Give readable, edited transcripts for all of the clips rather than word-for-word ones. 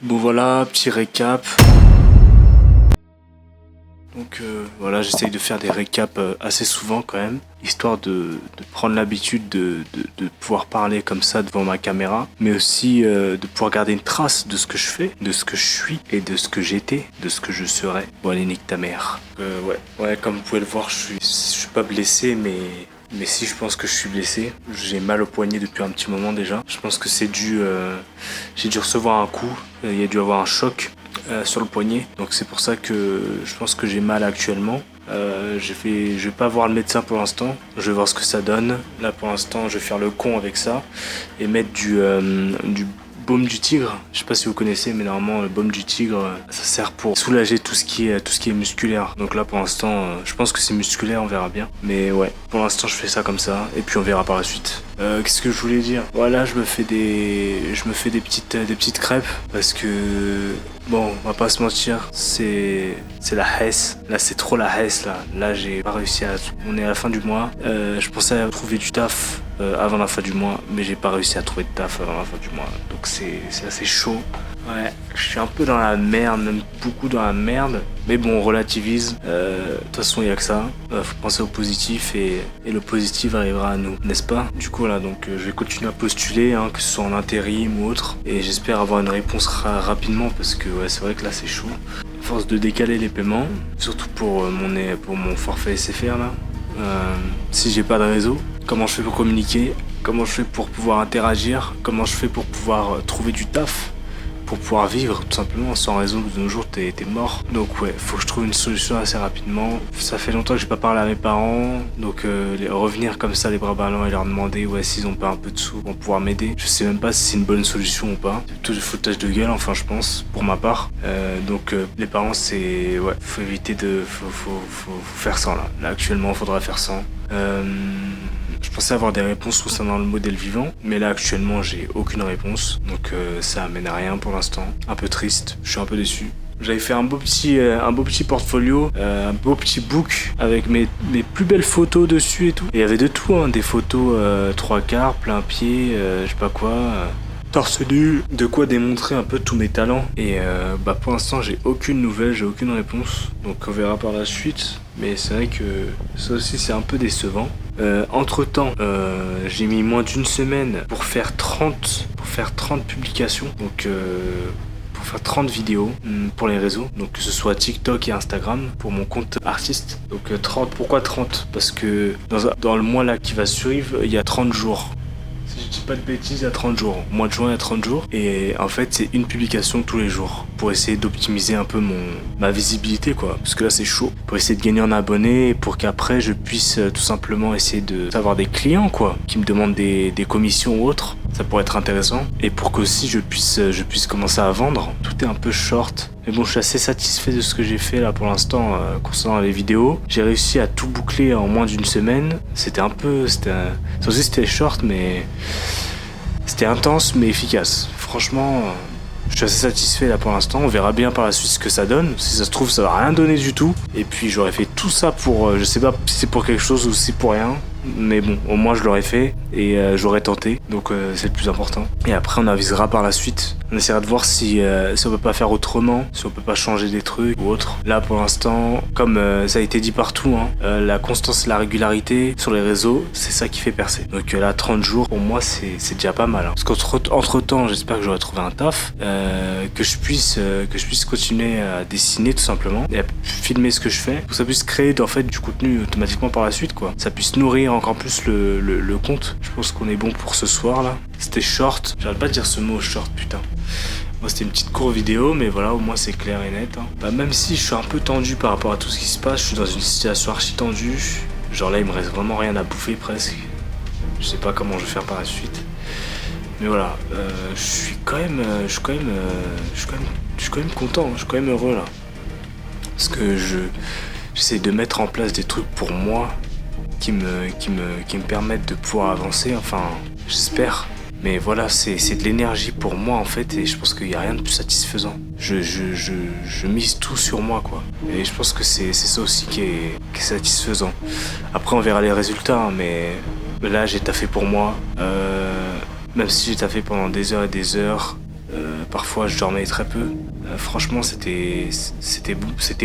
Bon voilà, petit récap. Donc voilà, j'essaye de faire des récaps assez souvent quand même, histoire de prendre l'habitude de pouvoir parler comme ça devant ma caméra, mais aussi de pouvoir garder une trace de ce que je fais, de ce que je suis et de ce que j'étais, de ce que je serais. Bon allez, nique ta mère. Ouais, comme vous pouvez le voir, je suis pas blessé, mais si, je pense que je suis blessé. J'ai mal au poignet depuis un petit moment déjà. Je pense que c'est dû... j'ai dû recevoir un coup. Il y a dû avoir un choc sur le poignet. Donc c'est pour ça que je pense que j'ai mal actuellement. Je vais pas voir le médecin pour l'instant. Je vais voir ce que ça donne. Là pour l'instant, je vais faire le con avec ça et mettre du baume du tigre. Je sais pas si vous connaissez, mais normalement le baume du tigre, ça sert pour soulager tout ce qui est musculaire. Donc là pour l'instant, je pense que c'est musculaire, on verra bien. Mais ouais, pour l'instant je fais ça comme ça et puis on verra par la suite. Qu'est-ce que je voulais dire? Voilà, je me fais des petites crêpes parce que bon, on va pas se mentir, c'est la hesse. Là, c'est trop la hesse là. Là, j'ai pas réussi à. On est à la fin du mois. Je pensais trouver du taf avant la fin du mois, mais j'ai pas réussi à trouver de taf avant la fin du mois. Donc c'est assez chaud. Ouais, je suis un peu dans la merde, même beaucoup dans la merde. Mais bon, on relativise. De toute façon, il y a que ça. Faut penser au positif et le positif arrivera à nous, n'est-ce pas? Du coup, là, donc je vais continuer à postuler, hein, que ce soit en intérim ou autre. Et j'espère avoir une réponse rapidement parce que ouais, c'est vrai que là, c'est chaud. Force de décaler les paiements, surtout pour mon forfait SFR là. Si j'ai pas de réseau, comment je fais pour communiquer? Comment je fais pour pouvoir interagir? Comment je fais pour pouvoir trouver du taf? Pour pouvoir vivre tout simplement. Sans réseau de nos jours t'es mort. Donc ouais, faut que je trouve une solution assez rapidement. Ça fait longtemps que j'ai pas parlé à mes parents, donc revenir comme ça les bras ballants et leur demander ouais s'ils ont pas un peu de sous pour pouvoir m'aider, je sais même pas si c'est une bonne solution ou pas. C'est plutôt du foutage de gueule, enfin je pense, pour ma part. Donc les parents, c'est ouais, faut éviter de faut faire sans là. Là actuellement faudra faire sans. Je pensais avoir des réponses concernant le modèle vivant, mais là actuellement j'ai aucune réponse, donc ça amène à rien pour l'instant. Un peu triste, je suis un peu déçu. J'avais fait un beau petit portfolio, un beau petit book avec mes plus belles photos dessus et tout. Et il y avait de tout, hein, des photos 3/4, plein pied, je sais pas quoi. Torse nu, de quoi démontrer un peu tous mes talents. Et bah pour l'instant j'ai aucune nouvelle, j'ai aucune réponse. Donc on verra par la suite. Mais c'est vrai que ça aussi c'est un peu décevant. Entre temps, j'ai mis moins d'une semaine pour faire 30 publications. Donc pour faire 30 vidéos pour les réseaux. Donc que ce soit TikTok et Instagram pour mon compte artiste. Donc 30, pourquoi 30? Parce que dans le mois là qui va suivre, il y a 30 jours. Si je dis pas de bêtises, il y a 30 jours. Au mois de juin, il y a 30 jours. Et en fait, c'est une publication tous les jours. Pour essayer d'optimiser un peu ma visibilité, quoi. Parce que là, c'est chaud. Pour essayer de gagner en abonnés et pour qu'après, je puisse tout simplement essayer d'avoir des clients, quoi. Qui me demandent des commissions ou autres. Ça pourrait être intéressant. Et pour qu'aussi, je puisse commencer à vendre. Tout est un peu short. Mais bon, je suis assez satisfait de ce que j'ai fait là pour l'instant concernant les vidéos. J'ai réussi à tout boucler en moins d'une semaine. C'était short, mais c'était intense mais efficace. Franchement, je suis assez satisfait là pour l'instant. On verra bien par la suite ce que ça donne. Si ça se trouve, ça va rien donner du tout. Et puis j'aurais fait tout ça pour, je sais pas si c'est pour quelque chose ou si c'est pour rien. Mais bon, au moins je l'aurais fait et j'aurais tenté, donc c'est le plus important. Et après on avisera par la suite. On essaiera de voir si on peut pas faire autrement, si on peut pas changer des trucs ou autre. Là pour l'instant, comme ça a été dit partout, hein, la constance et la régularité sur les réseaux, c'est ça qui fait percer. Donc là 30 jours, pour moi c'est déjà pas mal. Hein. Parce qu'entre temps, j'espère que j'aurai trouvé un taf, que je puisse continuer à dessiner tout simplement et à filmer ce que je fais, pour que ça puisse créer en fait du contenu automatiquement par la suite, quoi. Ça puisse nourrir encore plus le compte. Je pense qu'on est bon pour ce soir là. C'était short. J'arrête pas de dire ce mot short, putain. Moi c'était une petite courte vidéo, mais voilà, au moins c'est clair et net. Hein. Bah, même si je suis un peu tendu par rapport à tout ce qui se passe, je suis dans une situation archi tendue. Genre là il me reste vraiment rien à bouffer presque. Je sais pas comment je vais faire par la suite. Mais voilà, je suis quand même content, je suis quand même heureux là. Parce que j'essaie de mettre en place des trucs pour moi qui me permettent de pouvoir avancer, enfin j'espère. Mais voilà, c'est de l'énergie pour moi en fait, et je pense qu'il n'y a rien de plus satisfaisant. Je mise tout sur moi, quoi. Et je pense que c'est ça aussi qui est satisfaisant. Après on verra les résultats, hein, mais là j'ai taffé pour moi. Même si j'ai taffé pendant des heures et des heures, Parfois je dormais très peu. Franchement c'était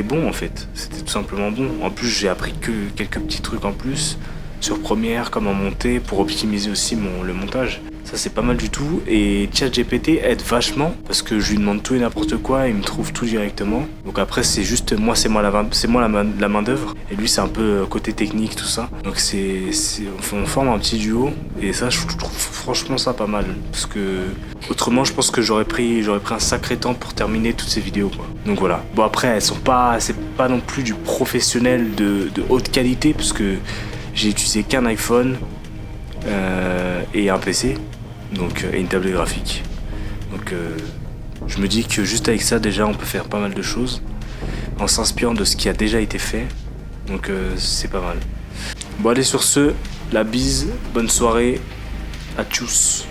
bon en fait. C'était tout simplement bon. En plus j'ai appris que quelques petits trucs en plus sur Premiere, comment monter pour optimiser aussi le montage. Ça c'est pas mal du tout. Et ChatGPT aide vachement parce que je lui demande tout et n'importe quoi, il me trouve tout directement. Donc après c'est juste moi, c'est moi la main d'œuvre et lui c'est un peu côté technique tout ça. Donc on forme un petit duo et ça je trouve franchement ça pas mal parce que autrement je pense que j'aurais pris un sacré temps pour terminer toutes ces vidéos quoi. Donc voilà. Bon après c'est pas non plus du professionnel de haute qualité parce que j'ai utilisé qu'un iPhone et un PC, donc et une tablette graphique. Donc je me dis que juste avec ça déjà on peut faire pas mal de choses en s'inspirant de ce qui a déjà été fait. Donc c'est pas mal. Bon allez sur ce, la bise, bonne soirée, à tchuss.